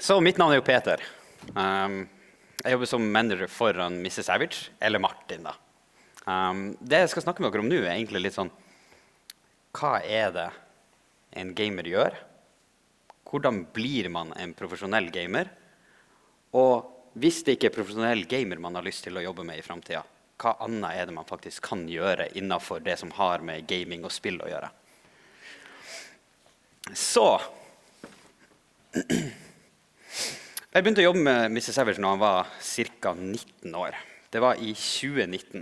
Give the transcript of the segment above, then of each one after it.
Så mitt navn er jo Peter. Jeg jobber som manager foran Mrs. Savage, eller Martin da. Det jeg skal snakke med dere om nå er egentlig litt sånn, hva er det en gamer gjør? Hvordan blir man en profesjonell gamer? Og hvis det ikke er profesjonell gamer man har lyst til å jobbe med i fremtiden, hva annet er det man faktisk kan gjøre innenfor det som har med gaming og spill å gjøre? Så jeg begynte å jobbe med Mrs. Savage når han var ca. 19 år. Det var i 2019.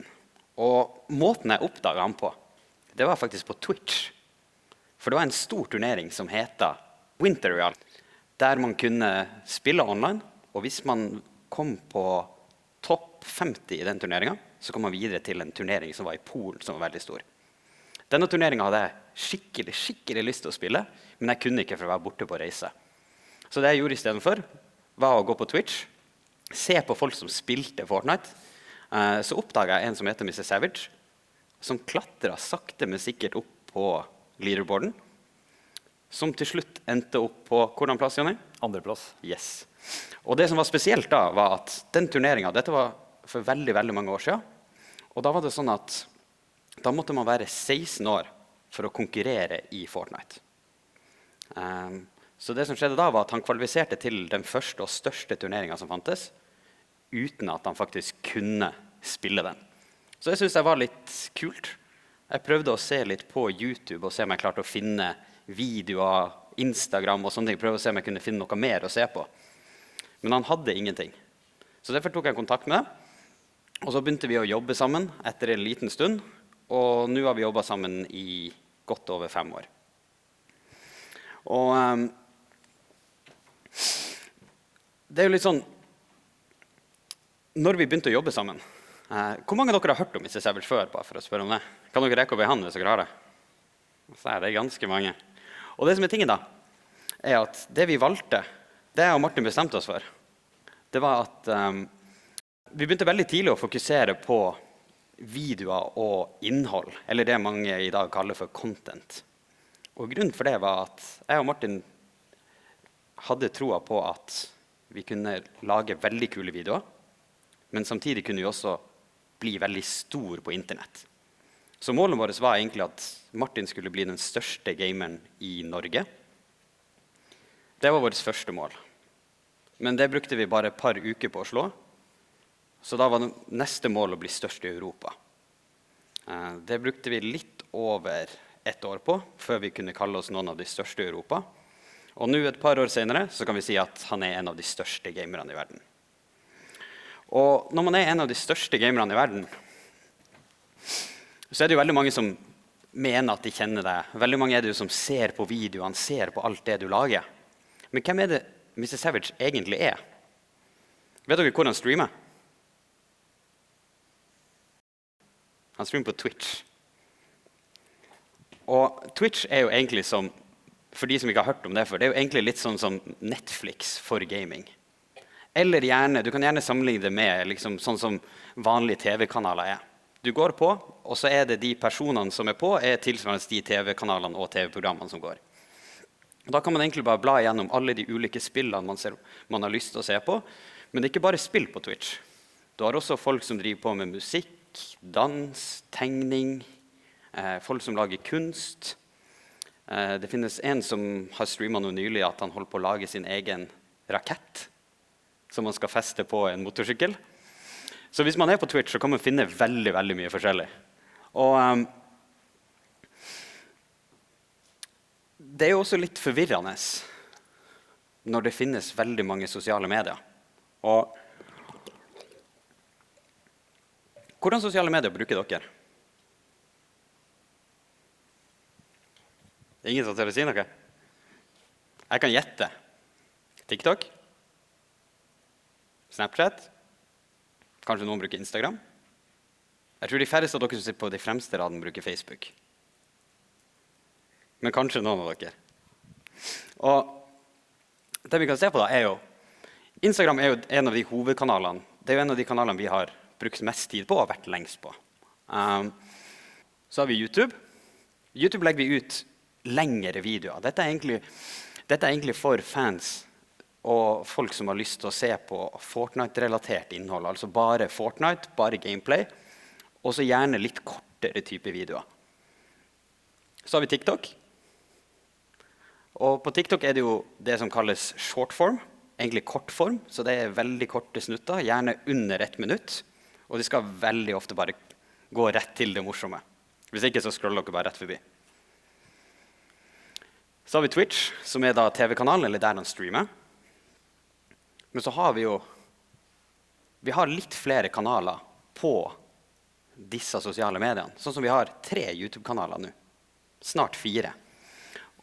Og måten jeg oppdaget han på, det var faktisk på Twitch. For det var en stor turnering som heter Winter Real, der man kunne spille online. Og hvis man kom på topp 50 i den turneringen, så kom man videre til en turnering som var i Polen, som var veldig stor. Denne turneringen hadde jeg skikkelig lyst til å spille, men jeg kunne ikke for å være borte på reise. Så det jeg gjorde i stedet for, var å gå på Twitch, se på folk som spilte Fortnite. Så oppdaget jeg en som heter Mrs. Savage, som klatret sakte, men sikkert opp på leaderboarden, som til slutt endte opp på hvordan plass, Jonny? Andreplass. Yes. Og det som var spesielt da, var at den turneringen, dette var for veldig mange år siden, og da var det sånn at da måtte man være 16 år for å konkurrere i Fortnite. Så det som skjedde da var at han kvalifiserte til den første og største turneringen som fantes, uten at han faktisk kunne spille den. Så det synes jeg var litt kult. Jeg prøvde å se litt på YouTube og se om jeg klarte å finne videoer, Instagram og sånne ting. Prøvde å se om jeg kunne finne noe mer å se på. Men han hadde ingenting. Så derfor tok jeg kontakt med ham. Og så begynte vi å jobbe sammen etter en liten stund. Og nå har vi jobbet sammen i godt over 5 år. Og det er jo litt sånn, når vi begynte å jobbe sammen, hvor mange av dere har hørt om Mrs. Savage før, bare for å spørre om det? Kan dere rekke opp i hånden hvis dere har det? Så er det ganske mange. Og det som er tingen da, er at det vi valgte, det jeg og Martin bestemte oss for, det var at vi begynte veldig tidlig å fokusere på videoer og innhold, eller det mange i dag kaller for content. Og grunnen for det var at jeg og Martin hadde troa på at vi kunne lage veldig kule videoer, men samtidig kunne vi også bli veldig stor på internett. Så målet vårt var egentlig at Martin skulle bli den største gameren i Norge. Det var vårt første mål. Men det brukte vi bare et par uker på å slå. Så da var neste mål å bli størst i Europa. Det brukte vi litt over 1 år på, før vi kunne kalle oss noen av de største i Europa. Og nå et par år senere så kan vi si at han er en av de største gamerne i verden. Og når man er en av de største gamerne i verden, så er det jo veldig mange som mener at de kjenner deg. Veldig mange er det jo som ser på videoene, ser på alt det du lager. Men hvem er det Mrs. Savage egentlig er? Vet dere hvor han streamer? Han streamer på Twitch. Og Twitch er jo egentlig som, for de som ikke har hørt om det før, det er jo egentlig litt sånn som Netflix for gaming. Eller gjerne, du kan gjerne sammenligne det med liksom, sånn som vanlige TV-kanaler er. Du går på, og så er det de personene som er på, er tilsvarende de TV-kanalene og TV-programmene som går. Og da kan man egentlig bare bla gjennom alle de ulike spillene man har lyst til å se på, men det er ikke bare spill på Twitch. Du har også folk som driver på med musikk, dans, tegning, folk som lager kunst. Det finnes en som har streamet noe nylig at han holder på å lage sin egen rakett som man skal feste på en motorsykkel. Så hvis man er på Twitch så kan man finne veldig mye forskjellig. Og det er jo også litt forvirrende når det finnes veldig mange sosiale medier. Og hvordan sosiale medier bruker dere? Ingen som tør å si noe? Jeg kan gjette. TikTok? Snapchat? Kanskje noen bruker Instagram? Jeg tror de færreste av dere som sitter på de fremste raden bruker Facebook. Men kanskje noen av dere. Og det vi kan se på da er jo, Instagram er jo en av de hovedkanalene. Det er jo en av de kanalene vi har brukt mest tid på og vært lengst på. Så har vi YouTube. YouTube legger vi ut lengre videoer. Dette er egentlig for fans og folk som har lyst til å se på Fortnite-relatert innhold, altså bare Fortnite, bare gameplay, og så gjerne litt kortere type videoer. Så har vi TikTok. Og på TikTok er det jo det som kalles shortform, egentlig kortform, så det er veldig korte snutter, gjerne under 1 minutt, og de skal veldig ofte bare gå rett til det morsomme. Hvis ikke så scroller dere bare rett forbi. Så har vi Twitch, som er da TV-kanalen, eller der han streamer. Men så har vi har litt flere kanaler på disse sosiale mediene. Sånn som vi har 3 YouTube-kanaler nå. Snart 4.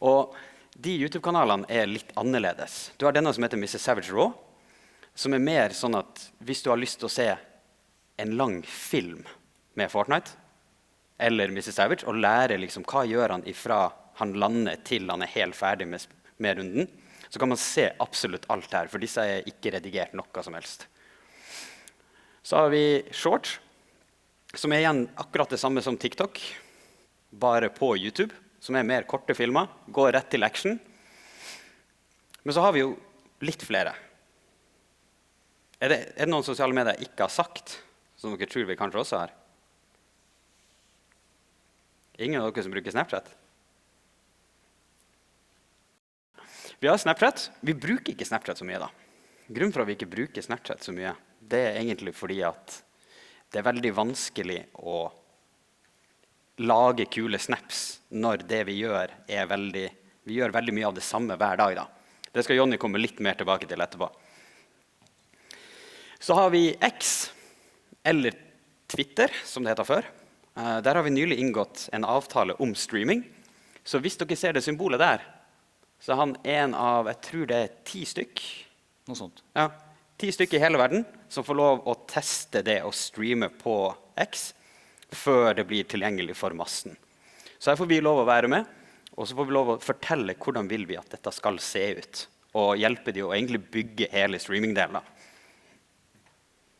Og de YouTube-kanalene er litt annerledes. Du har denne som heter Mr. Savage Raw, som er mer sånn at hvis du har lyst til å se en lang film med Fortnite, eller Mr. Savage, og lære liksom hva gjør han ifra han lander til han er helt ferdig med runden, så kan man se absolutt alt her, for disse er ikke redigert noe som helst. Så har vi Shorts, som er igjen akkurat det samme som TikTok, bare på YouTube, som er mer korte filmer, går rett til action. Men så har vi jo litt flere. Er det noen sosiale medier jeg ikke har sagt, som dere tror vi kanskje også har? Ingen av dere som bruker Snapchat? Vi har Snapchat. Vi bruker ikke Snapchat så mye da. Grunnen for at vi ikke bruker Snapchat så mye, det er egentlig fordi at det er veldig vanskelig å lage kule snaps når det vi gjør vi gjør veldig mye av det samme hver dag da. Det skal Jonny komme litt mer tilbake til etterpå. Så har vi X, eller Twitter, som det heter før. Der har vi nylig inngått en avtale om streaming. Så hvis dere ser det symbolet der, så er han en av, jeg tror det er 10 stykk. Noe sånt. Ja, 10 stykk i hele verden som får lov å teste det og streame på X før det blir tilgjengelig for massen. Så her får vi lov å være med, og så får vi lov å fortelle hvordan vil vi at dette skal se ut, og hjelpe de å egentlig bygge hele streamingdelen.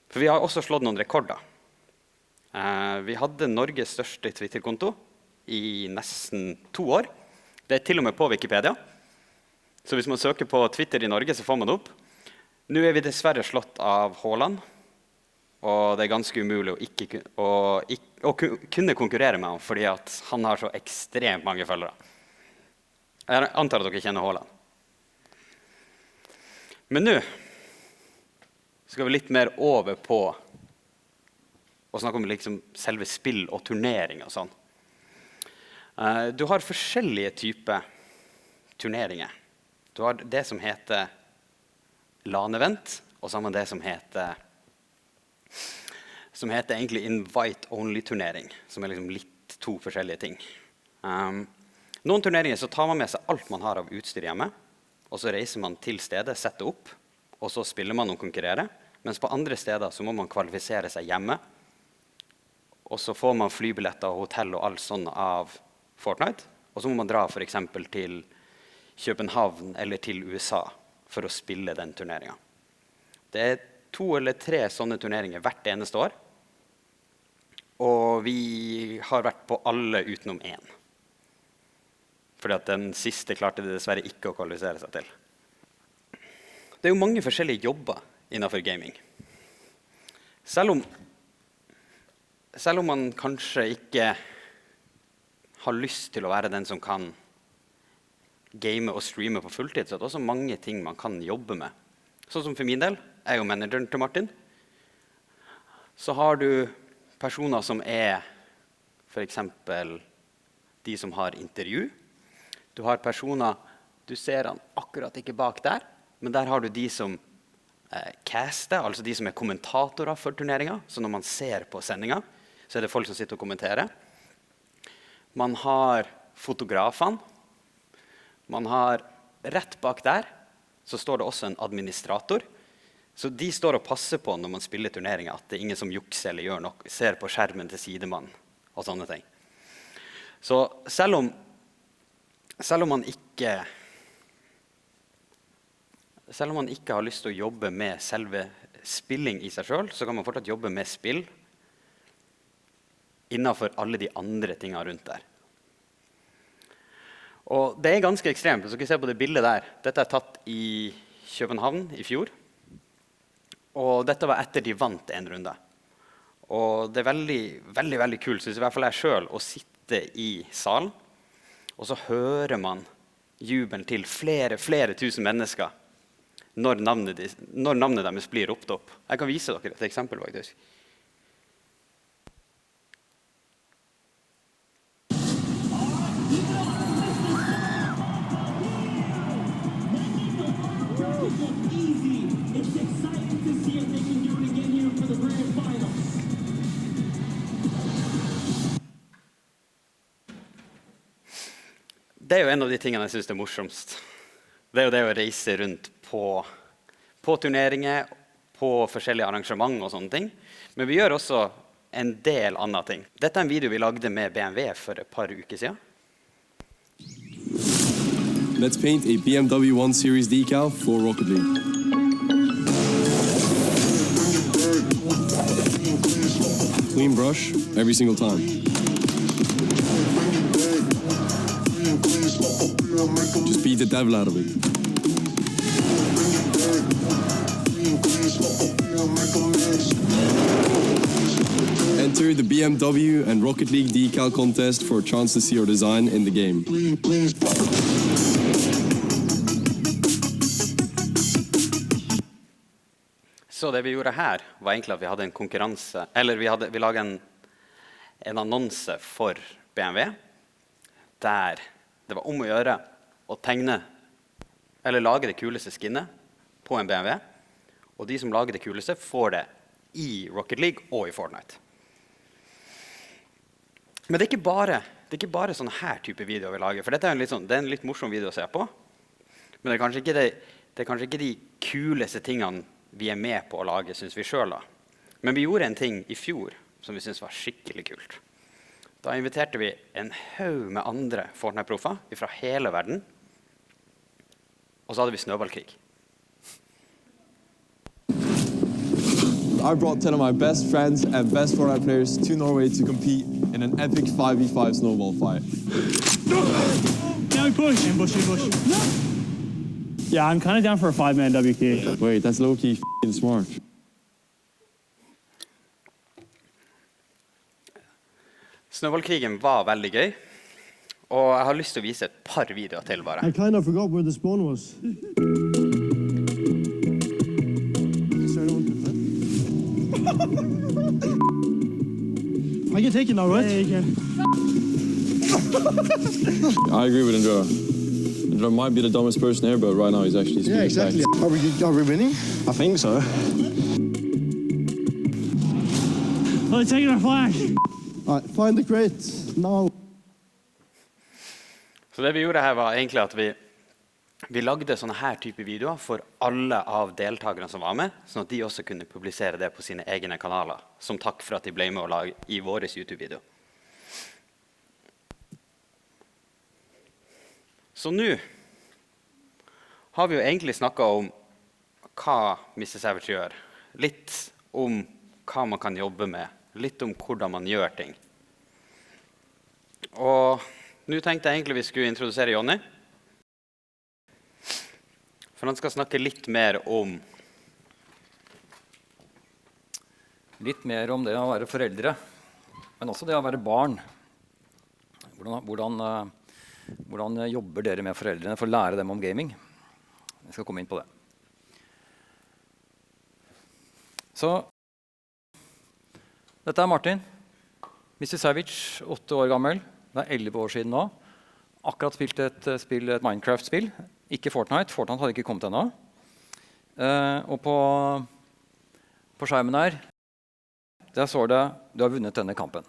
For vi har også slått noen rekorder. Vi hadde Norges største Twitter-konto i nesten 2 år. Det er til og med på Wikipedia. Så hvis man søker på Twitter i Norge, så får man det opp. Nå er vi dessverre slått av Haaland, og det er ganske umulig å kunne konkurrere med ham, fordi at han har så ekstremt mange følgere. Jeg antar at dere kjenner Haaland. Men nå skal vi litt mer over på å snakke om liksom selve spill og turnering og sånn. Du har forskjellige typer turneringer. Du har det som heter LAN-event, og så har man det som heter egentlig invite-only-turnering, som er liksom litt 2 forskjellige ting. Noen turneringer så tar man med seg alt man har av utstyr hjemme, og så reiser man til stedet, setter opp, og så spiller man og konkurrerer. Mens på andre steder så må man kvalifisere seg hjemme, og så får man flybilletter og hotell og alt sånn av Fortnite, og så må man dra for eksempel til København eller til USA for å spille den turneringen. Det er 2 eller 3 sånne turneringer hvert eneste år, og vi har vært på alle utenom 1. Fordi at den siste klarte det dessverre ikke å kvalifisere seg til. Det er jo mange forskjellige jobber innenfor gaming. Selv om man kanskje ikke har lyst til å være den som kan game og streame på fulltid, så er det også mange ting man kan jobbe med. Sånn som for min del, jeg er jo manageren til Martin. Så har du personer som er for eksempel de som har intervju. Du har personer, du ser han akkurat ikke bak der, men der har du de som caster, altså de som er kommentatorer for turneringen. Så når man ser på sendingen, så er det folk som sitter og kommenterer. Man har fotografene. Man har rett bak der, så står det også en administrator. Så de står og passer på når man spiller turneringer, at det er ingen som jukser eller gjør noe, ser på skjermen til sidemann og sånne ting. Så selv om man ikke har lyst til å jobbe med selve spilling i seg selv, så kan man fortsatt jobbe med spill innenfor alle de andre tingene rundt der. Og det er ganske ekstremt. Hvis dere ser på det bildet der, dette er tatt i København i fjor. Og dette var etter de vant en runde. Og det veldig kult, synes i hvert fall jeg selv, å sitte i salen, og så hører man jubelen til flere tusen mennesker når navnet deres blir ropt opp. Jeg kan vise dere et eksempel, faktisk. Det er jo en av de tingene jeg synes er morsomst. Det er jo det å reise rundt på turneringer, på forskjellige arrangementer og sånne ting. Men vi gjør også en del andre ting. Dette er en video vi lagde med BMW for et par uker siden. Let's paint a BMW 1 Series decal for Rocket League. Clean brush every single time. Just beat the devil out of it. Enter the BMW and Rocket League decal contest for a chance to see your design in the game. Så det vi gjorde her var egentlig at vi hadde en konkurranse, eller vi laget en annonse for BMW, der det var om å gjøre å tegne, eller lage det kuleste skinnet på en BMW, og de som lager det kuleste får det i Rocket League og i Fortnite. Men det er ikke bare sånne her type videoer vi lager, for dette er det er en litt morsom video å se på, men det er kanskje ikke de kuleste tingene vi er med på å lage, synes vi selv da. Men vi gjorde en ting i fjor som vi synes var skikkelig kult. Da inviterte vi en haug med andre Fortnite-proffer fra hele verden, og så hadde vi snøballkrig. I brought 10 of my best friends and best Fortnite players to Norway to compete in an epic 5v5 snowball fight. No, push. Bush. Yeah, I'm kind of down for a 5-man WK. Wait, that's low-key f***ing smart. Snøballkrigen var veldig gøy, og jeg har lyst til å vise et par videoer til bare. I kind of forgot where the spawn was. I can take it now, right? Yeah, you can. I agree with Indra. Indra might be the dumbest person here, but right now he's actually speaking. Yeah, exactly. Are we winning? I think so. Oh, they're taking our flash. All right, find the crate now. Så det vi gjorde her var egentlig at vi lagde sånne her type videoer for alle av deltakerne som var med, sånn at de også kunne publisere det på sine egne kanaler, som takk for at de ble med å lage i vår YouTube-video. Så nå har vi jo egentlig snakket om hva Mr. Savage gjør, litt om hva man kan jobbe med, litt om hvordan man gjør ting. Og nå tenkte jeg egentlig vi skulle introdusere Jonny. For han skal snakke litt mer om det å være foreldre, men også det å være barn. Hvordan jobber dere med foreldrene for å lære dem om gaming? Jeg skal komme inn på det. Så, dette er Martin. Mr. Savage, 8 år gammel. Det er 11 år siden nå. Akkurat spilt et Minecraft-spill. Ikke Fortnite. Fortnite hadde ikke kommet ennå. Og på skjermen her, der står det, du har vunnet denne kampen.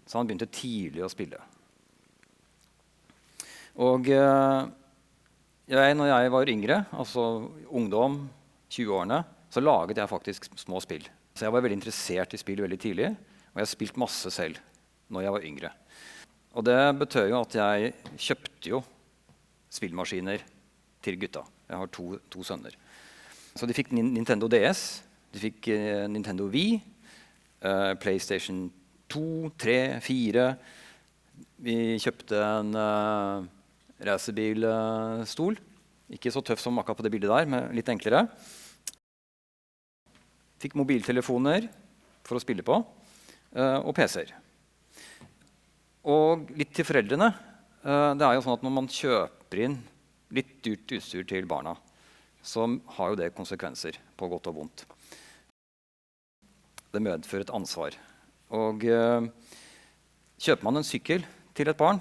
Så han begynte tidlig å spille. Og når jeg var yngre, altså ungdom, 20-årene, så laget jeg faktisk små spill. Så jeg var veldig interessert i spill veldig tidlig, og jeg har spilt masse selv når jeg var yngre. Og det betød jo at jeg kjøpte jo spillmaskiner til gutta. Jeg har to sønner. Så de fikk Nintendo DS, de fikk Nintendo Wii, PlayStation 2, 3, 4. Vi kjøpte en racerbilstol Ikke så tøff som akkurat på det bildet der, men litt enklere. Fikk mobiltelefoner for å spille på, og PC-er. Og litt til foreldrene. Det er jo sånn at når man kjøper inn litt dyrt utstyr til barna, så har jo det konsekvenser på godt og vondt. Det medfører et ansvar. Og kjøper man en sykkel til et barn,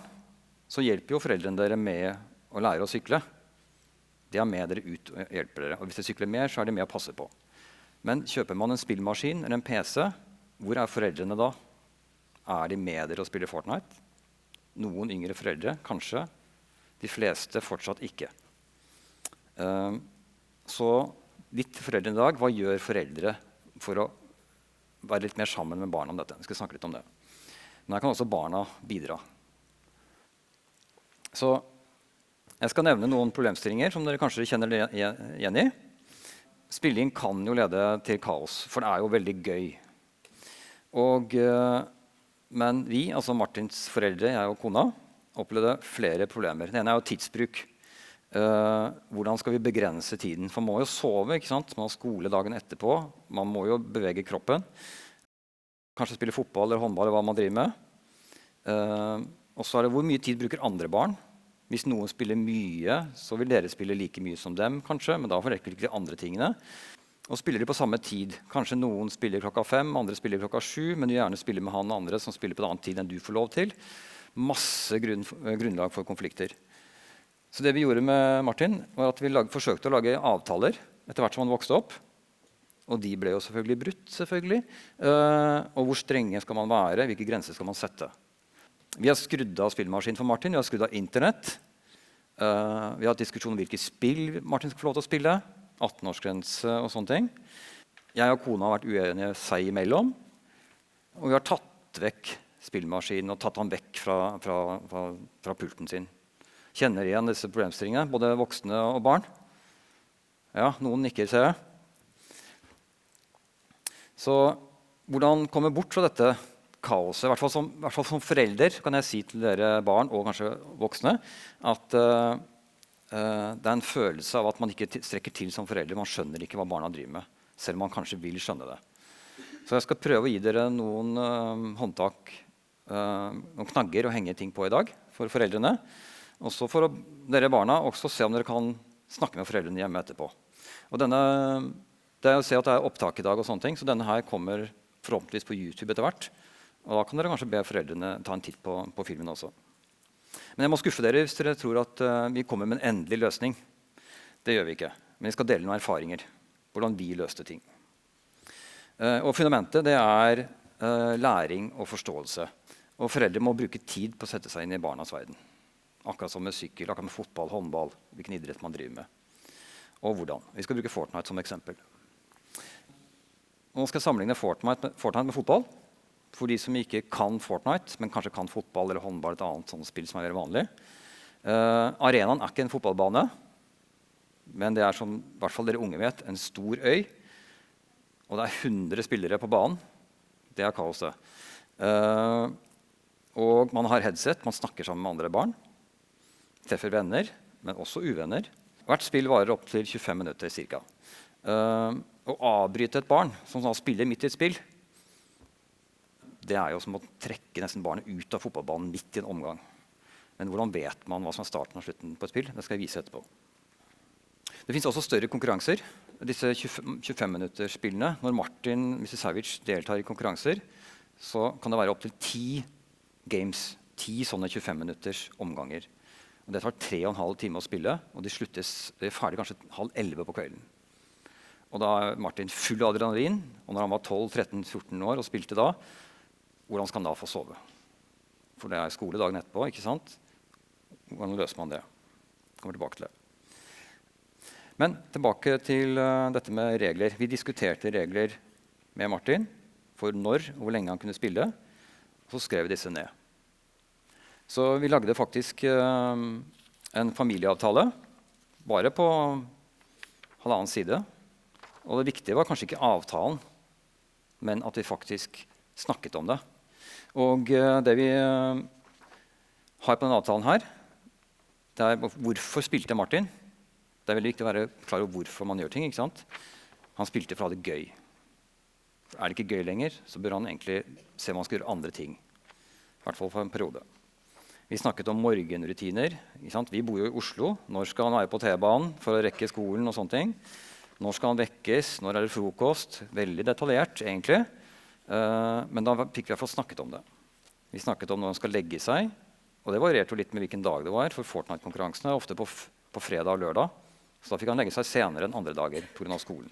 så hjelper jo foreldrene dere med å lære å sykle. De er med dere ut og hjelper dere. Og hvis de sykler mer, så er de med å passe på. Men kjøper man en spillmaskin eller en PC, hvor er foreldrene da? Er de med dere og spiller Fortnite? Noen yngre foreldre, kanskje. De fleste fortsatt ikke. Så litt til foreldrene i dag. Hva gjør foreldre for å være litt mer sammen med barna om dette? Vi skal snakke litt om det. Men her kan også barna bidra. Så jeg skal nevne noen problemstillinger som dere kanskje kjenner igjen i. Spilling kan jo lede til kaos, for det er jo veldig gøy. Men vi, altså Martins foreldre, jeg og kona, opplevde flere problemer. Det ene er jo tidsbruk. Hvordan skal vi begrense tiden? For man må jo sove, ikke sant? Man har skole dagen etterpå. Man må jo bevege kroppen. Kanskje spille fotball eller håndball eller hva man driver med. Og så er det hvor mye tid bruker andre barn. Hvis noen spiller mye, så vil dere spille like mye som dem, kanskje, men da rekker ikke de andre tingene. Og spiller de på samme tid. Kanskje noen spiller klokka 5, andre spiller klokka 7, men du gjerne spiller med han og andre som spiller på en annen tid enn du får lov til. Masse grunnlag for konflikter. Så det vi gjorde med Martin, var at vi forsøkte å lage avtaler etter hvert som han vokste opp. Og de ble jo selvfølgelig brutt, selvfølgelig. Og hvor strenge skal man være? Hvilke grenser skal man sette? Vi har skrudd av spillmaskinen for Martin, vi har skrudd av internett. Vi har hatt diskusjon om hvilke spill Martin skal få lov til å spille. 18-årsgrense og sånne ting. Jeg og kona har vært uenige seg imellom. Og vi har tatt vekk spillmaskinen og tatt han vekk fra pulten sin. Kjenner igjen disse problemstillingene, både voksne og barn. Ja, noen nikker, ser jeg. Så hvordan komme bort fra dette kaoset? I hvert fall som forelder kan jeg si til dere barn og kanskje voksne at det er en følelse av at man ikke strekker til som forelder. Man skjønner ikke hva barna driver med, selv om man kanskje vil skjønne det. Så jeg skal prøve å gi dere noen håndtak, noen knagger å henge ting på i dag for foreldrene. Og så for dere barna også se om dere kan snakke med foreldrene hjemme etterpå. Og det er å se at det er opptak i dag og sånne ting, så denne her kommer forhåpentligvis på YouTube etter hvert. Og da kan dere kanskje be foreldrene ta en titt på filmen også. Men jeg må skuffe dere hvis dere tror at vi kommer med en endelig løsning. Det gjør vi ikke. Men vi skal dele noen erfaringer. Hvordan vi løste ting. Og fundamentet det er læring og forståelse. Og foreldre må bruke tid på å sette seg inn i barnas verden. Akkurat som med sykkel, akkurat med fotball, håndball, hvilken idrett man driver med. Og hvordan. Vi skal bruke Fortnite som eksempel. Nå skal jeg sammenligne Fortnite med fotball. For de som ikke kan Fortnite, men kanskje kan fotball eller håndball, et annet sånt spill som er veldig vanlig. Arenaen er ikke en fotballbane, men det er som i hvert fall dere unge vet, en stor øy. Og det er 100 spillere på banen. Det er kaos det. Og man har headset, man snakker sammen med andre barn. Treffer venner, men også uvenner. Hvert spill varer opp til 25 minutter cirka. Å avbryte et barn som spiller midt i et spill, det er jo som å trekke nesten barnet ut av fotballbanen midt i en omgang. Men hvordan vet man hva som er starten og slutten på et spill? Det skal jeg vise etterpå. Det finnes også større konkurranser. Disse 25-minutterspillene, når Martin Misicevic deltar i konkurranser, så kan det være opp til 10 games, 10 sånne 25-minutters omganger. Og det tar 3,5 timer å spille, og de er ferdig kanskje 10:30 på kvelden. Og da er Martin full av adrenalin, og når han var 12-13-14 år og spilte da, hvordan skal han da få sove? For det er skole dagen etterpå, ikke sant? Hvordan løser man det? Kommer tilbake til det. Men tilbake til dette med regler. Vi diskuterte regler med Martin for når og hvor lenge han kunne spille. Og så skrev vi disse ned. Så vi lagde faktisk en familieavtale, bare på 1,5 side. Og det viktige var kanskje ikke avtalen, men at vi faktisk snakket om det. Og det vi har på denne avtalen her, det er hvorfor spilte Martin? Det er veldig viktig å være klar over hvorfor man gjør ting, ikke sant? Han spilte for å ha det gøy. Er det ikke gøy lenger, så bør han egentlig se om han skal gjøre andre ting. I hvert fall for en periode. Vi snakket om morgenrutiner. Ikke sant? Vi bor jo i Oslo. Når skal han være på T-banen for å rekke skolen og sånne ting? Når skal han vekkes? Når er det frokost? Veldig detaljert, egentlig. Men da fikk vi i hvert fall snakket om det. Vi snakket om når han skal legge seg. Og det varierte jo litt med hvilken dag det var, for Fortnite-konkurransene er ofte på fredag og lørdag. Så da fikk han legge seg senere enn andre dager på grunn av skolen.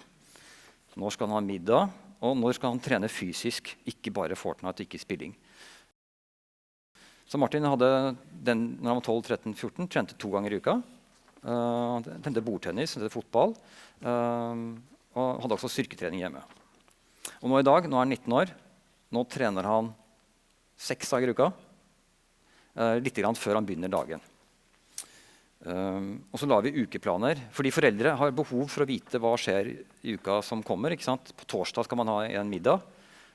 Når skal han ha middag, og når skal han trene fysisk, ikke bare Fortnite, ikke spilling. Så Martin hadde når han var 12, 13, 14, trente 2 ganger i uka. Han trente bordtennis, trente fotball, og hadde også styrketrening hjemme. Og nå i dag, nå er han 19 år, nå trener han 6 dager i uka, litt grann før han begynner dagen. Og så la vi ukeplaner, fordi foreldre har behov for å vite hva skjer i uka som kommer. Ikke sant? På torsdag skal man ha en middag.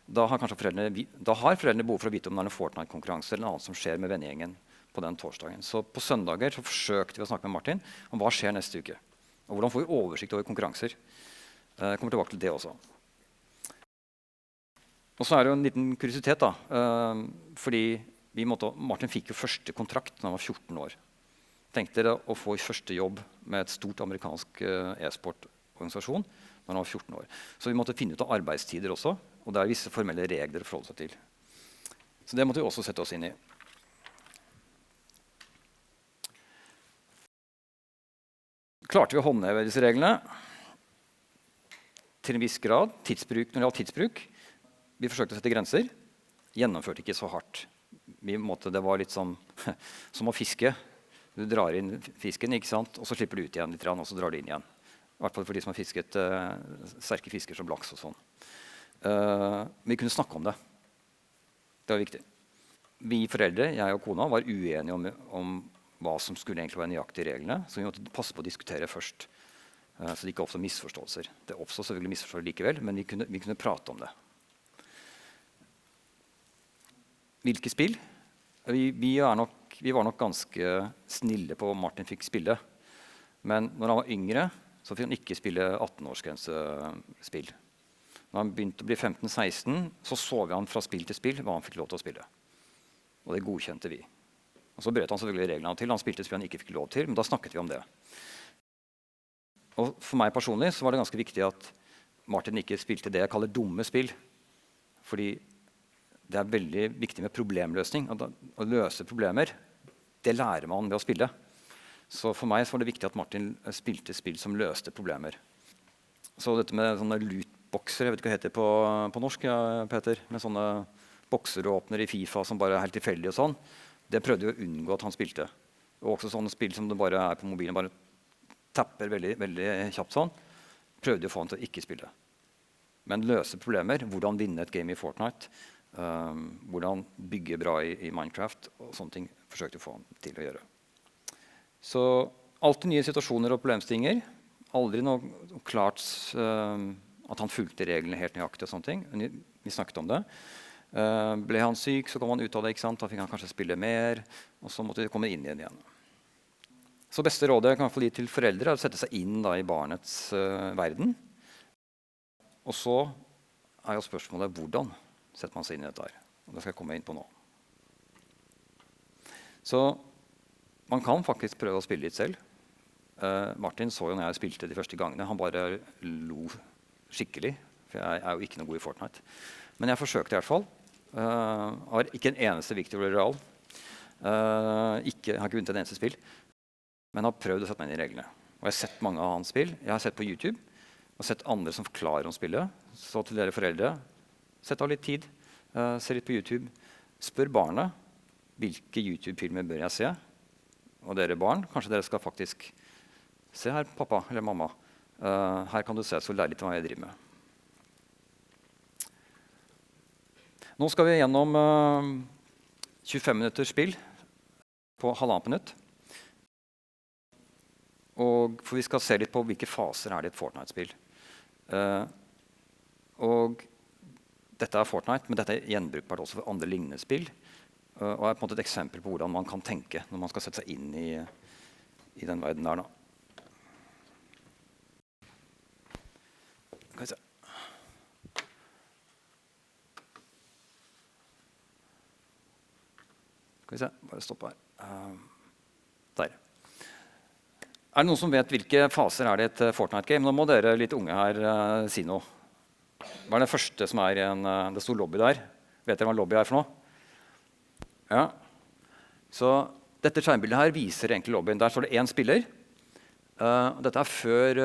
Da har foreldrene behov for å vite om det er en Fortnite-konkurranse eller noe annet som skjer med vennegjengen på den torsdagen. Så på søndager så forsøkte vi å snakke med Martin om hva skjer neste uke. Og hvordan får vi oversikt over konkurranser. Jeg kommer tilbake til det også. Og så er det jo en liten kuriositet da, fordi Martin fikk jo første kontrakt når han var 14 år. Tenk dere å få første jobb med et stort amerikansk e-sportorganisasjon når han var 14 år. Så vi måtte finne ut av arbeidstider også, og det er visse formelle regler å forholde seg til. Så det måtte vi også sette oss inn i. Klarte vi å håndheve disse reglene? Til en viss grad. Tidsbruk, når det gjaldt tidsbruk. Vi forsøkte å sette grenser. Gjennomførte ikke så hardt. Det var litt som å fiske. Du drar inn fisken, ikke sant? Og så slipper du ut igjen litt, og så drar du inn igjen. I hvert fall for de som har fisket sterke fisker som laks og sånn. Vi kunne snakke om det. Det var viktig. Vi foreldre, jeg og kona, var uenige om hva som skulle egentlig være nøyaktig i reglene, så vi måtte passe på å diskutere først, så det ikke oppstår misforståelser. Det oppstår selvfølgelig misforståelser likevel, men vi kunne prate om det. Hvilke spill? Vi var nok ganske snille på hva Martin fikk spille. Men når han var yngre, så fikk han ikke spille 18-årsgrensespill. Når han begynte å bli 15-16, så vi han fra spill til spill hva han fikk lov til å spille. Og det godkjente vi. Og så brøt han selvfølgelig reglene til. Han spilte spill han ikke fikk lov til, men da snakket vi om det. Og for meg personlig så var det ganske viktig at Martin ikke spilte det jeg kaller dumme spill. Fordi det er veldig viktig med problemløsning. Å løse problemer, det lærer man ved å spille. Så for meg så var det viktig at Martin spilte spill som løste problemer. Så dette med sånne lootboxer, jeg vet ikke hva det heter på norsk, ja, Peter, med sånne bokseråpner i FIFA som bare er helt tilfeldige og sånn, det prøvde vi å unngå at han spilte. Og også sånne spill som det bare er på mobilen, bare tapper veldig, veldig kjapt sånn, prøvde vi å få han til å ikke spille. Men løse problemer, hvordan vinne et game i Fortnite, hvordan bygge bra i Minecraft og sånne ting forsøkte å få han til å gjøre. Så alltid nye situasjoner og problemstillinger. Aldri noe klart at han fulgte reglene helt nøyaktig og sånne ting. Vi snakket om det. Ble han syk, så kom han ut av det, ikke sant? Da fikk han kanskje spille mer, og så måtte vi komme inn igjen. Så beste rådet jeg kan få gi til foreldre er å sette seg inn da, i barnets verden. Og så er jo spørsmålet hvordan setter man seg inn i dette her. Og det skal jeg komme inn på nå. Så man kan faktisk prøve å spille litt selv. Martin så jo når jeg spilte de første gangene. Han bare lo skikkelig, for jeg er jo ikke noe god i Fortnite. Men jeg forsøkte i hvert fall. Har ikke en eneste Victory Royale. Jeg har ikke vunnet en eneste spill. Men har prøvd å sette meg inn i reglene. Og jeg har sett mange av hans spill. Jeg har sett på YouTube. Og sett andre som forklarer om spillet. Så til dere foreldre, sett av litt tid. Se litt på YouTube. Spør barnet hvilke YouTube-filmer bør jeg se. Og dere barn, kanskje dere skal faktisk se her, pappa eller mamma. Her kan du se, så lære litt hva jeg driver med. Nå skal vi gjennom 25 minutter spill på 1,5 minutt. For vi skal se litt på hvilke faser er det i et Fortnite-spill. Og dette er Fortnite, men dette er gjenbrukbart også for andre lignende spill. Og er på en måte et eksempel på hvordan man kan tenke når man skal sette seg inn i den verden der. Da. Skal vi se. Skal vi se, bare stoppe her. Der. Er det noen som vet hvilke faser er det i et Fortnite-game? Nå må dere litt unge her si noe. Hva er det første som er i det står lobby der? Vet dere hva lobby er for noe? Ja. Så dette skjermbildet her viser egentlig lobbyen. Der står det én spiller. Dette er før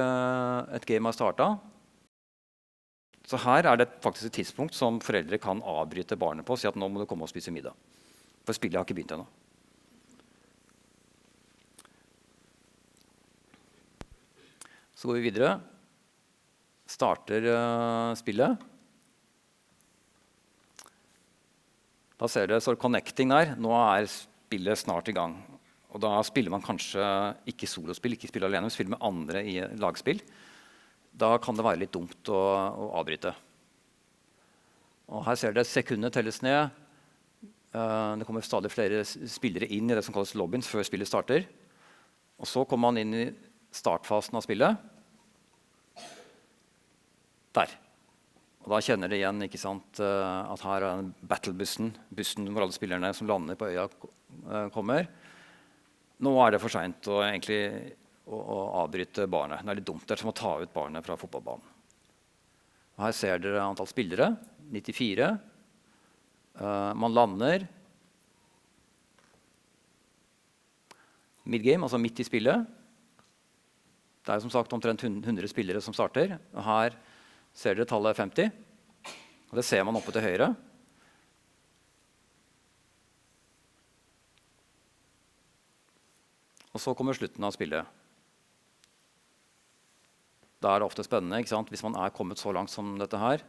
et game har startet. Så her er det faktisk et tidspunkt som foreldre kan avbryte barnet på og si at nå må du komme og spise middag. For spillet har ikke begynt ennå. Så går vi videre. Starter spillet. Da ser dere står 'connecting' der. Nå er spillet snart i gang. Og da spiller man kanskje ikke solospill, ikke spiller alene, men spiller med andre i lagspill. Da kan det være litt dumt å avbryte. Og her ser dere sekundene telles ned. Det kommer stadig flere spillere inn i det som kalles lobbyen før spillet starter. Og så kommer man inn i startfasen av spillet. Der. Og da kjenner dere igjen ikke sant, at her er battlebussen, bussen hvor alle spillerne som lander på øya kommer. Nå er det for sent å avbryte barnet. Det er litt dumt. Det er som å ta ut barnet fra fotballbanen. Og her ser dere antall spillere. 94. Man lander. Midgame, altså midt i spillet. Det er som sagt omtrent 100 spillere som starter. Og her ser dere tallet 50. Og det ser man oppe til høyre. Og så kommer slutten av spillet. Da er det ofte spennende, ikke sant? Hvis man er kommet så langt som dette her.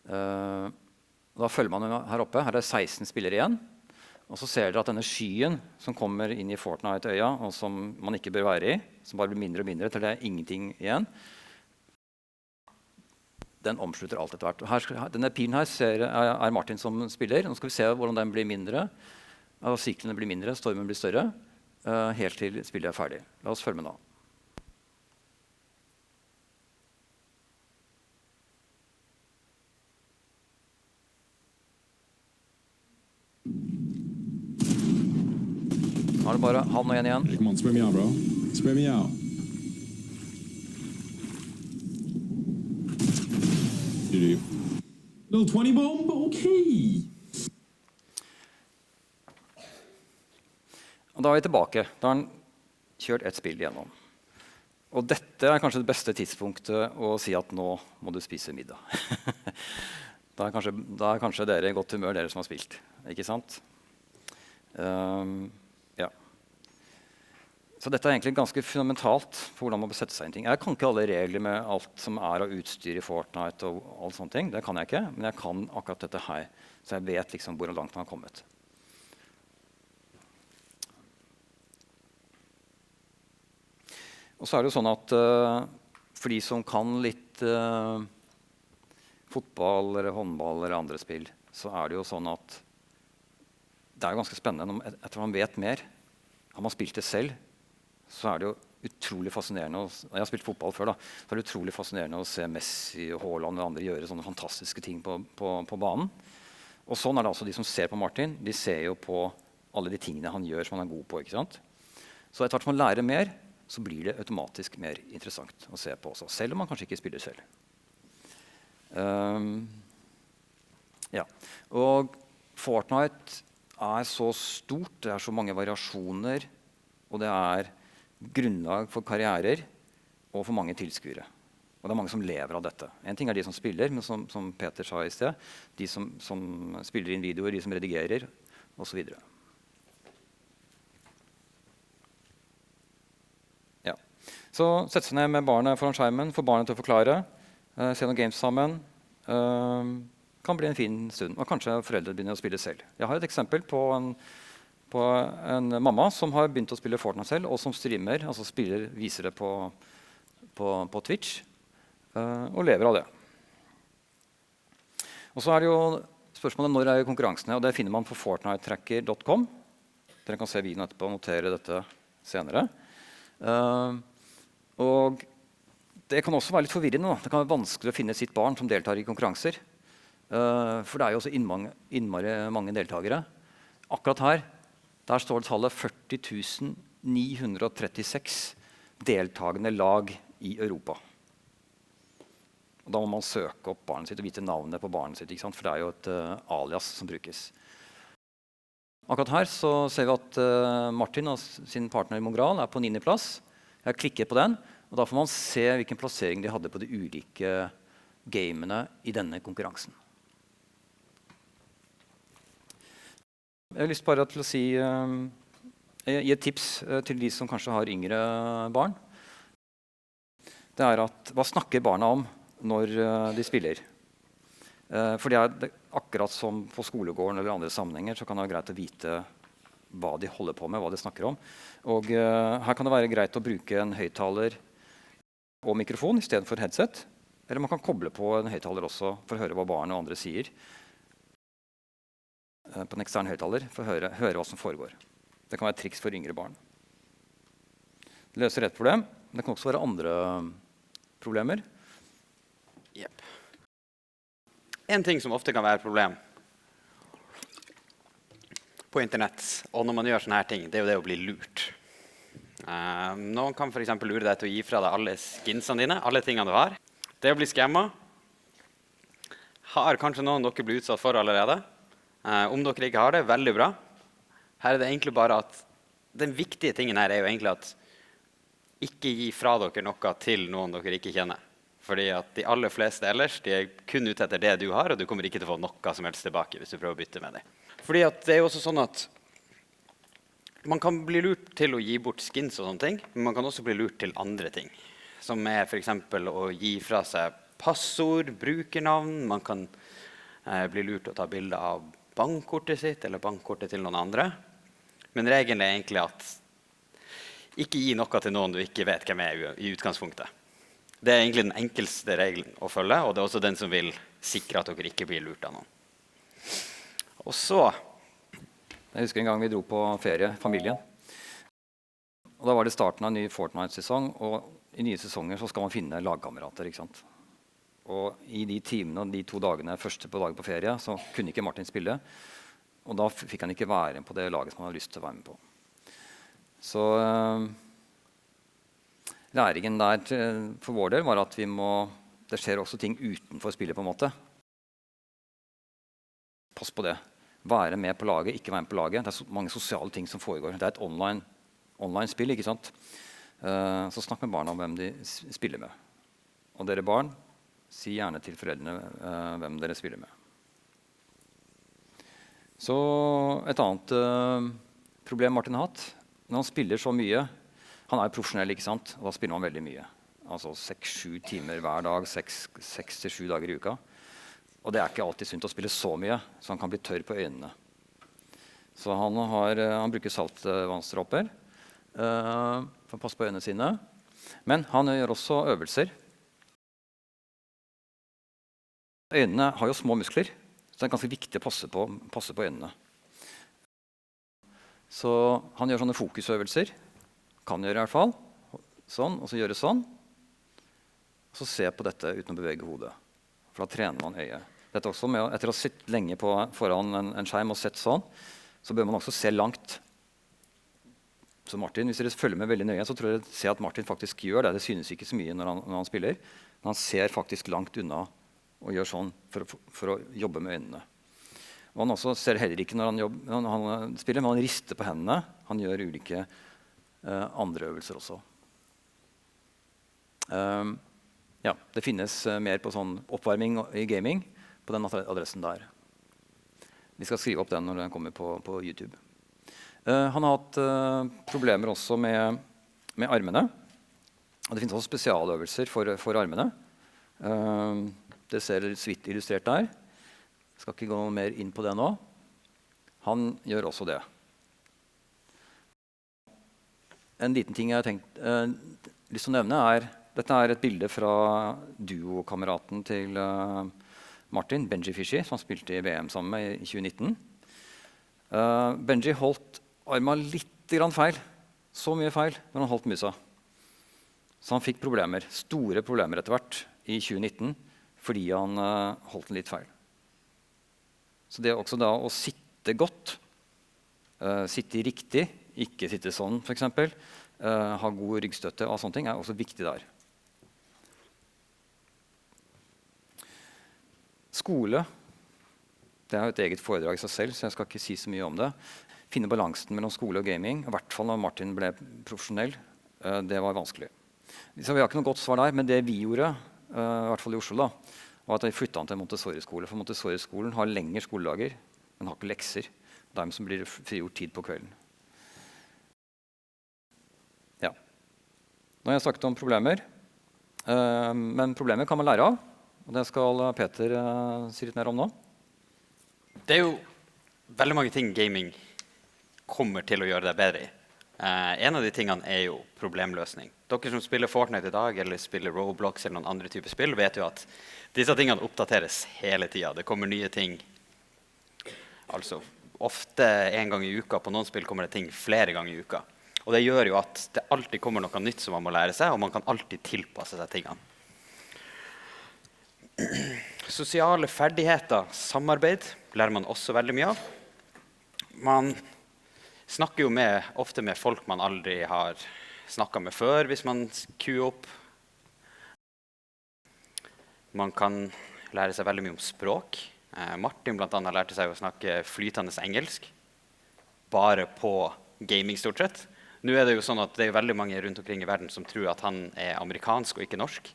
Da følger man her oppe. Her er det 16 spillere igjen. Og så ser dere at denne skyen som kommer inn i Fortnite-øya, og som man ikke bør være i, som bare blir mindre og mindre til det er ingenting igjen, den omslutter alt etter hvert. Denne pilen her er Martin som spiller. Nå skal vi se hvordan den blir mindre. Syklene blir mindre, stormen blir større, helt til spillet er ferdig. La oss følge med da. Nå er det bare han og en igjen. Come on, spray me out, bro. Spray me out. Little 20 bomb, okay. Og da er vi tilbake. Da har han kjørt et spill igjennom. Og dette er kanskje det beste tidspunktet å si at nå må du spise middag. Da er kanskje dere i godt humør, dere som har spilt. Ikke sant? Ja. Så dette er egentlig ganske fundamentalt for hvordan man bør sette seg inn ting. Jeg kan ikke alle regler med alt som er av utstyr i Fortnite og alle sånne ting. Det kan jeg ikke, men jeg kan akkurat dette her. Så jeg vet liksom hvor langt man har kommet. Og så er det jo sånn at for de som kan litt fotball eller håndball eller andre spill, så er det jo sånn at det er jo ganske spennende etter man vet mer. Har man spilt det selv, så er det jo utrolig fascinerende. Jeg har spilt fotball før, da. Så er det utrolig fascinerende å se Messi og Haaland og andre gjøre sånne fantastiske ting på banen. Og sånn er det altså de som ser på Martin. De ser jo på alle de tingene han gjør som han er god på. Ikke sant? Så etter hvert som man lærer mer, så blir det automatisk mer interessant å se på også. Selv om man kanskje ikke spiller selv. Ja. Og Fortnite er så stort, det er så mange variasjoner, og det er grunnlag for karrierer og for mange tilskuere. Og det er mange som lever av dette. En ting er de som spiller, men som Peter sa i sted, de som spiller inn videoer, de som redigerer, og så videre. Ja. Så sette seg ned med barnet foran skjermen, få barnet til å forklare, se noen games sammen, kan bli en fin stund, og kanskje foreldre begynner å spille selv. Jeg har et eksempel på en mamma som har begynt å spille Fortnite selv, og som streamer, altså viser det på Twitch, og lever av det. Og så er det jo spørsmålet når er konkurransene, og det finner man på fortnitetracker.com. Dere kan se videoen etterpå og notere dette senere. Og Det kan også være litt forvirrende. Da. Det kan være vanskelig å finne sitt barn som deltar i konkurranser. For det er jo også innmari mange deltakere. Akkurat her, der står det tallet 40 936 deltagende lag i Europa. Og da må man søke opp barnet sitt og vite navnet på barnet sitt, ikke sant? For det er jo et alias som brukes. Akkurat her så ser vi at Martin og sin partner Mongral er på 9. plass. Jeg klikker på den, og da får man se hvilken plassering de hadde på de ulike gamene i denne konkurransen. Jeg har lyst bare til å gi et tips til de som kanskje har yngre barn. Det er at, hva snakker barna om når de spiller? For det er akkurat som på skolegården eller andre sammenhenger, så kan det være greit å vite hva de holder på med, hva de snakker om. Og her kan det være greit å bruke en høyttaler og mikrofon i stedet for headset. Eller man kan koble på en høyttaler også for å høre hva barn og andre sier. På en ekstern høyttaler for å høre hva som foregår. Det kan være et triks for yngre barn. Det løser et problem. Det kan også være andre problemer. Yep. En ting som ofte kan være et problem på internett, og når man gjør sånne her ting, det er jo det å bli lurt. Noen kan for eksempel lure deg til å gi fra deg alle skinsene dine, alle tingene du har. Det å bli skammet har kanskje noen dere blir utsatt for allerede. Om dere ikke har det, veldig bra. Her er det egentlig bare at den viktige tingen her er jo egentlig at ikke gi fra dere noe til noen dere ikke kjenner. Fordi at de aller fleste ellers, de er kun ute etter det du har, og du kommer ikke til å få noe som helst tilbake hvis du prøver å bytte med dem. Fordi at det er jo også sånn at man kan bli lurt til å gi bort skins og sånne ting, men man kan også bli lurt til andre ting. Som er for eksempel å gi fra seg passord, brukernavn, man kan bli lurt til å ta bilder av bankkortet sitt eller bankkortet til noen andre. Men regelen er egentlig at ikke gi noe til noen du ikke vet hvem er i utgangspunktet. Det er egentlig den enkelste regelen å følge, og det er også den som vil sikre at dere ikke blir lurt av noen. Og så jeg husker en gang vi dro på ferie, familien. Og da var det starten av en ny Fortnite-sesong, og i nye sesonger så skal man finne lagkamerater, ikke sant? Og i de timene og de 2 dagene første på dagen på ferie, så kunne ikke Martin spille. Og da fikk han ikke være på det laget som han hadde lyst til å være med på. Så læringen der for vår del var at det skjer også ting utenfor spillet på en måte. Pass på det. Være med på laget, ikke være med på laget. Det er mange sosiale ting som foregår. Det er et online spill, ikke sant? Så snakk med barna om hvem de spiller med. Og dere barn, si gjerne til foreldrene hvem dere spiller med. Så et annet problem Martin har hatt, når han spiller så mye, han er jo profesjonell, ikke sant? Og da spiller han veldig mye. Altså 6-7 timer hver dag, 6-7 dager i uka. Og det er ikke alltid sunt å spille så mye, så han kan bli tørr på øynene. Så han bruker saltvannsdråper for å passe på øynene sine. Men han gjør også øvelser. Øynene har jo små muskler, så det er ganske viktig å passe på øynene. Så han gjør sånne fokusøvelser. Kan gjøre i hvert fall. Sånn, og så gjøre sånn. Og så se på dette uten å bevege hodet. For da trener man øyet. Dette også etter å ha sett lenge foran en skjerm og sett sånn, så bør man også se langt. Så Martin, hvis dere følger med veldig nøye, så tror jeg ser at Martin faktisk gjør det. Det synes ikke så mye når han spiller. Men han ser faktisk langt unna og gjør sånn for å jobbe med øynene. Og han også ser heller ikke når han spiller, men han rister på hendene. Han gjør ulike andre øvelser også. Ja, det finnes mer på sånn oppvarming i gaming på den adressen der. Vi skal skrive opp den når den kommer på YouTube. Han har hatt problemer også med armene. Og det finnes også spesialøvelser for armene. Det ser så vidt illustrert der. Jeg skal ikke gå mer inn på det nå. Han gjør også det. En liten ting jeg har lyst til å nevne dette er et bilde fra duokameraten til Martin, Benji Fishy, som spilte i VM sammen med i 2019. Benji holdt armen litt grann feil. Så mye feil når han holdt musa. Så han fikk problemer, store problemer etter hvert i 2019, fordi han holdt den litt feil. Så det er også da å sitte godt, sitte riktig, ikke sitte sånn for eksempel, ha god ryggstøtte og sånne ting er også viktig der. Skole, det er jo et eget foredrag i seg selv, så jeg skal ikke si så mye om det. Finne balansen mellom skole og gaming, i hvert fall når Martin ble profesjonell, det var vanskelig. Så vi har ikke noe godt svar der, men det vi gjorde, i hvert fall i Oslo da, var at vi flyttet han til Montessori-skole, for Montessori-skolen har lengre skoledager, men har ikke lekser. Dermed så blir det frigjort tid på kvelden. Ja. Nå har jeg sagt om problemer, men problemer kan man lære av, og det skal Peter si litt mer om nå. Det er jo veldig mange ting gaming kommer til å gjøre deg bedre i. En av de tingene er jo problemløsning. Dere som spiller Fortnite i dag, eller spiller Roblox eller noen andre typer spill, vet jo at disse tingene oppdateres hele tiden. Det kommer nye ting. Altså, ofte en gang i uka. På noen spill kommer det ting flere ganger i uka. Og det gjør jo at det alltid kommer noe nytt som man må lære seg, og man kan alltid tilpasse seg tingene. Sosiale ferdigheter, samarbeid, lærer man også veldig mye av. Man snakker jo ofte med folk man aldri har snakket med før, hvis man queuer opp. Man kan lære seg veldig mye om språk. Martin blant annet lærte seg å snakke flytende engelsk, bare på gaming stort sett. Nå er det jo sånn at det er veldig mange rundt omkring i verden som tror at han er amerikansk og ikke norsk,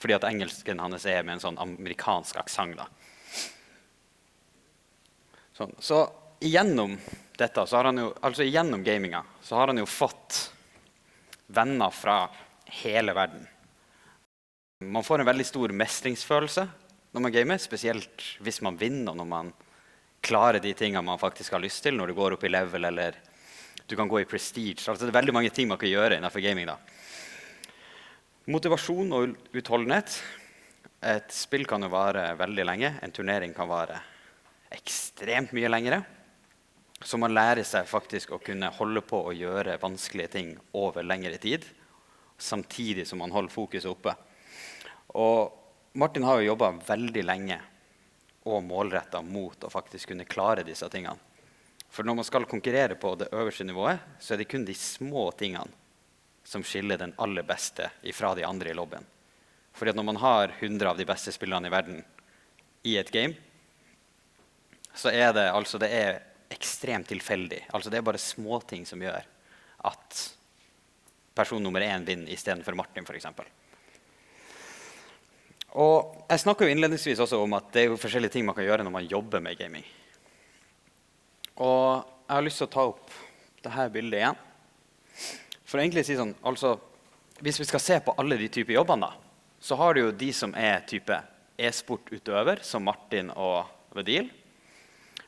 fordi at engelsken hans er med en sånn amerikansk aksent da. Sånn. Så gjennom dette, så har han jo, altså gjennom gaminga, så har han jo fått venner fra hele verden. Man får en veldig stor mestringsfølelse når man gamer, spesielt hvis man vinner, og når man klarer de tingene man faktisk har lyst til, når du går opp i level, eller du kan gå i prestige. Altså det er veldig mange ting man kan gjøre innenfor gaming da. Motivasjon og utholdenhet. Et spill kan jo vare veldig lenge, en turnering kan vare ekstremt mye lengre. Så man lærer seg faktisk å kunne holde på å gjøre vanskelige ting over lengre tid, samtidig som man holder fokuset oppe. Og Martin har jo jobbet veldig lenge og målrettet mot å faktisk kunne klare disse tingene. For når man skal konkurrere på det øverste nivået, så er det kun de små tingene som skiller den aller beste ifra de andre i lobbyen. Fordi at når man har 100 av de beste spillerne i verden i et game, så er det, altså det er ekstremt tilfeldig. Altså det er bare små ting som gjør at person nummer 1 vinner i stedet for Martin, for eksempel. Og jeg snakket jo innledningsvis også om at det er jo forskjellige ting man kan gjøre når man jobber med gaming. Og jeg har lyst til å ta opp dette bildet igjen. For egentlig å si sånn, altså, hvis vi skal se på alle de typer jobbene da, så har du jo de som er type e-sportutøver, som Martin og Vedil.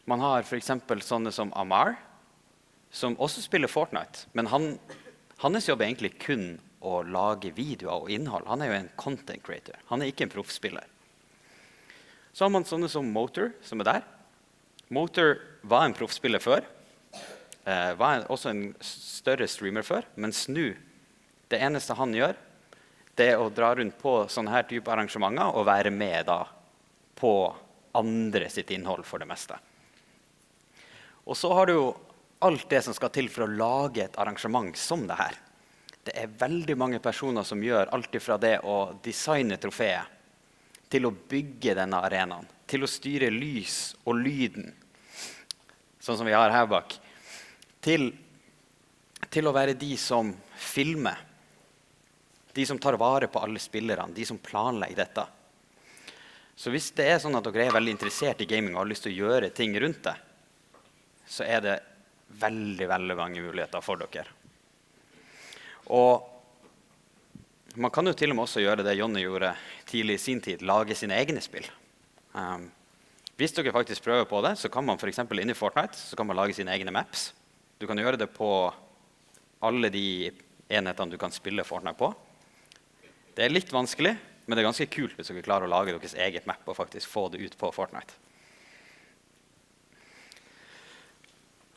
Man har for eksempel sånne som Amar, som også spiller Fortnite, men hans jobb er egentlig kun å lage videoer og innhold. Han er jo en content creator, han er ikke en proffspiller. Så har man sånne som Motor, som er der. Motor var en proffspiller før, var også en større streamer før, mens nå, det eneste han gjør, det er å dra rundt på sånne her type arrangementer og være med da på andre sitt innhold for det meste. Og så har du jo alt det som skal til for å lage et arrangement som det her. Det er veldig mange personer som gjør alt fra det å designe trofeet, til å bygge denne arenaen, til å styre lys og lyden, sånn som vi har her bak, til å være de som filmer, de som tar vare på alle spillerne, de som planlegger dette. Så hvis det er sånn at dere er veldig interessert i gaming og har lyst til å gjøre ting rundt det, så er det veldig, veldig mange muligheter for dere. Og man kan jo til og med også gjøre det Jonny gjorde tidlig i sin tid, lage sine egne spill. Hvis dere faktisk prøver på det, så kan man for eksempel inne i Fortnite, så kan man lage sine egne maps. Du kan gjøre det på alle de enhetene du kan spille Fortnite på. Det er litt vanskelig, men det er ganske kult hvis dere klarer å lage deres eget map og faktisk få det ut på Fortnite.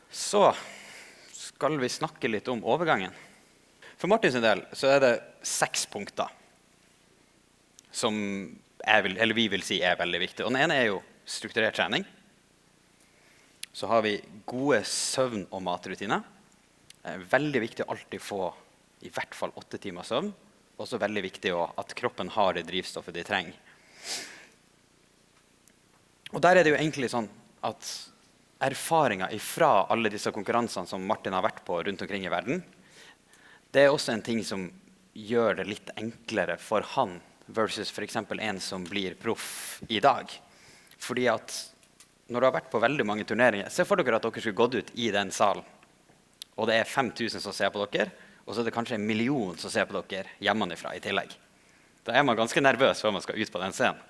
Så skal vi snakke litt om overgangen. For Martin sin del så det 6 punkter som vi vil si veldig viktig. Og den ene jo strukturert trening. Så har vi gode søvn- og matrutiner. Det veldig viktig å alltid få i hvert fall 8 timer søvn. Også veldig viktig at kroppen har det drivstoffet de trenger. Og der det jo egentlig sånn at erfaringer fra alle disse konkurransene som Martin har vært på rundt omkring i verden, det også en ting som gjør det litt enklere for han versus for eksempel en som blir proff i dag. Fordi at når du har vært på veldig mange turneringer, se for dere at dere skulle gått ut i den salen, og det 5000 som ser på dere, og så det kanskje 1 million som ser på dere hjemmefra i tillegg. Da man ganske nervøs før man skal ut på den scenen.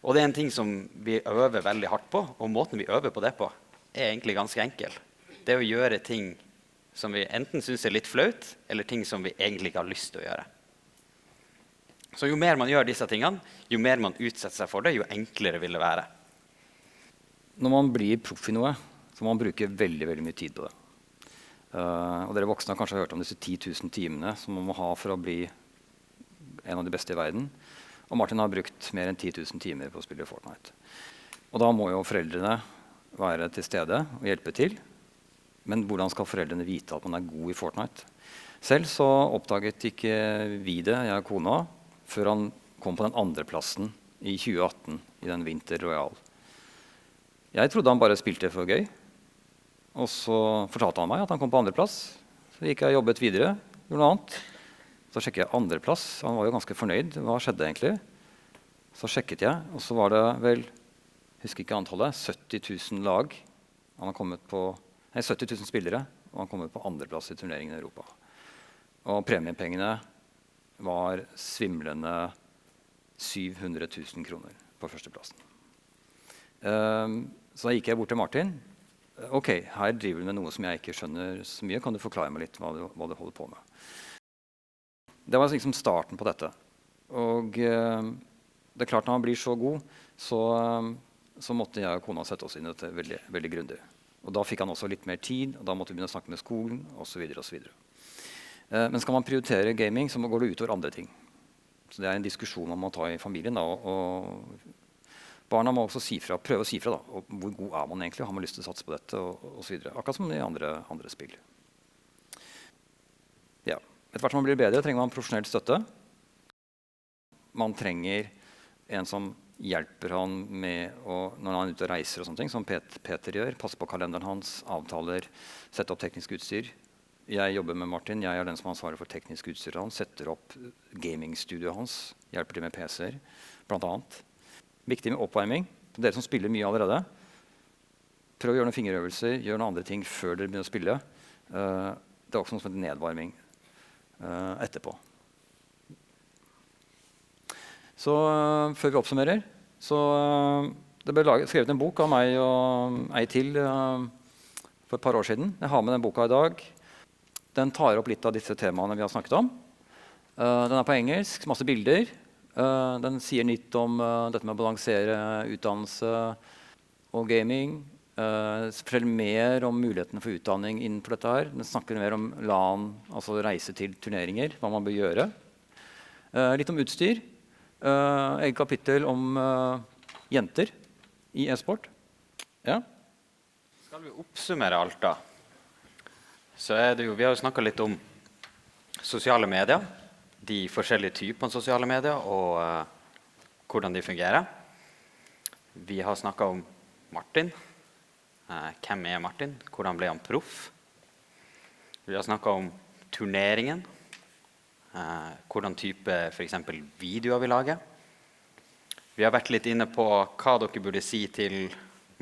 Og det en ting som vi øver veldig hardt på, og måten vi øver på det på, egentlig ganske enkel. Det å gjøre ting som vi enten synes litt flaut, eller ting som vi egentlig ikke har lyst til å gjøre. Så jo mer man gjør disse tingene, jo mer man utsetter seg for det, jo enklere vil det være. Når man blir proff i noe, så må man bruke veldig, veldig mye tid på det. Og dere voksne har kanskje hørt om disse 10 000 timene som man må ha for å bli en av de beste i verden. Og Martin har brukt mer enn 10 000 timer på å spille Fortnite. Og da må jo foreldrene være til stede og hjelpe til. Men hvordan skal foreldrene vite at man god i Fortnite? Selv så oppdaget ikke vi det, jeg og kona, før han kom på den 2. plassen i 2018 i den Winter Royal. Jeg trodde han bare spilte for gøy. Og så fortalte han meg at han kom på 2. plass. Så gikk jeg og jobbet videre, gjorde noe annet. Så sjekket jeg 2. plass. Han var jo ganske fornøyd. Hva skjedde egentlig? Så sjekket jeg, og så var det vel, husker ikke antallet, 70 000 lag. Han har kommet på 70 000 spillere, og han kom på 2. plass i turneringen i Europa. Og premiepengene var svimlende 700 000 kroner på 1. plassen. Så da gikk jeg bort til Martin. Ok, her driver du med noe som jeg ikke skjønner så mye. Kan du forklare meg litt hva du holder på med? Det var liksom starten på dette. Og det klart når han blir så god, så måtte jeg og kona sette oss inn i dette veldig, veldig grundig. Og da fikk han også litt mer tid, og da måtte vi begynne å snakke med skolen, og så videre, og så videre. Men skal man prioritere gaming, så går det utover andre ting. Så det en diskusjon man må ta i familien, da, og barna må også prøve å si fra, da, og hvor god man egentlig, har man lyst til å satse på dette, og så videre. Akkurat som i andre spill. Ja. Etter hvert som man blir bedre, trenger man profesjonell støtte. Man trenger en som hjelper han med når han ute og reiser og sånne ting, som Peter gjør. Passe på kalenderen hans, avtaler, sette opp teknisk utstyr. Jeg jobber med Martin, jeg den som har ansvaret for teknisk utstyr. Han setter opp gamingstudioet hans, hjelper til med PC-er, blant annet. Viktig med oppvarming. Dere som spiller mye allerede, prøv å gjøre noen fingerøvelser, gjør noen andre ting før dere begynner å spille. Det også noe som heter nedvarming etterpå. Så før vi oppsummerer, så det ble skrevet en bok av meg og ei til for et par år siden. Jeg har med den boka i dag. Den tar opp litt av disse temaene vi har snakket om. Den på engelsk, masse bilder. Den sier litt om dette med å balansere utdannelse og gaming. Forteller mer om mulighetene for utdanning innenfor dette her. Den snakker mer om LAN, altså reise til turneringer, hva man bør gjøre. Litt om utstyr. Eget kapittel om jenter i e-sport. Ja. Skal vi oppsummere alt da? Så det jo, vi har jo snakket litt om sosiale medier, de forskjellige typene sosiale medier og hvordan de fungerer. Vi har snakket om Martin. Hvem Martin? Hvordan ble han proff? Vi har snakket om turneringen. Hvordan type for eksempel videoer vi lager. Vi har vært litt inne på hva dere burde si til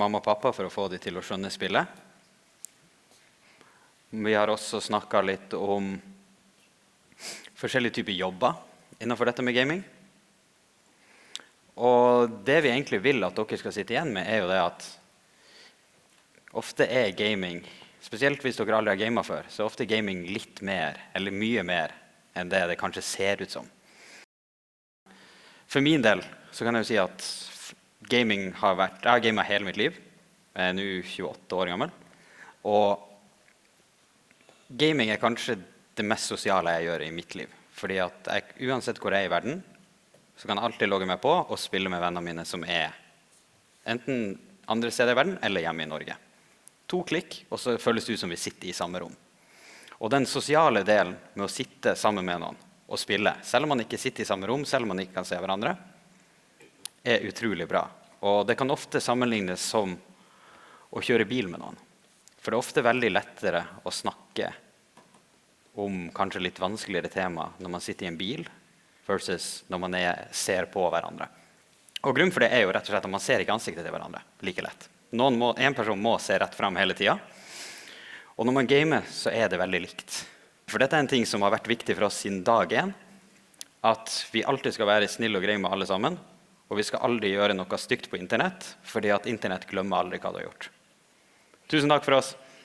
mamma og pappa for å få dem til å skjønne spillet. Vi har også snakket litt om forskjellige typer jobber innenfor dette med gaming. Og det vi egentlig vil at dere skal sitte igjen med jo det at ofte gaming, spesielt hvis dere aldri har gamet før, så ofte gaming litt mer, eller mye mer, enn det kanskje ser ut som. For min del så kan jeg jo si at gaming jeg har gamet hele mitt liv. Jeg nå 28 år gammel. Og gaming kanskje det mest sosiale jeg gjør i mitt liv. Fordi at uansett hvor jeg er i verden, så kan jeg alltid logge meg på og spille med vennene mine som er enten andre steder i verden eller hjemme i Norge. 2 klikk, og så føles det ut som vi sitter i samme rom. Og den sosiale delen med å sitte sammen med noen og spille, selv om man ikke sitter i samme rom, selv om man ikke kan se hverandre, er utrolig bra. Og det kan ofte sammenlignes som å kjøre bil med noen. For det er ofte veldig lettere å snakke om kanskje litt vanskeligere tema når man sitter i en bil, versus når man ser på hverandre. Og grunnen for det er jo rett og slett at man ser ikke ansiktet til hverandre like lett. En person må se rett frem hele tiden. Og når man gamer, så er det veldig likt. For dette er en ting som har vært viktig for oss siden dag 1, at vi alltid skal være snille og greie med alle sammen, og vi skal aldri gjøre noe stygt på internett, fordi at internett glemmer aldri hva det har gjort. Tusen takk for oss.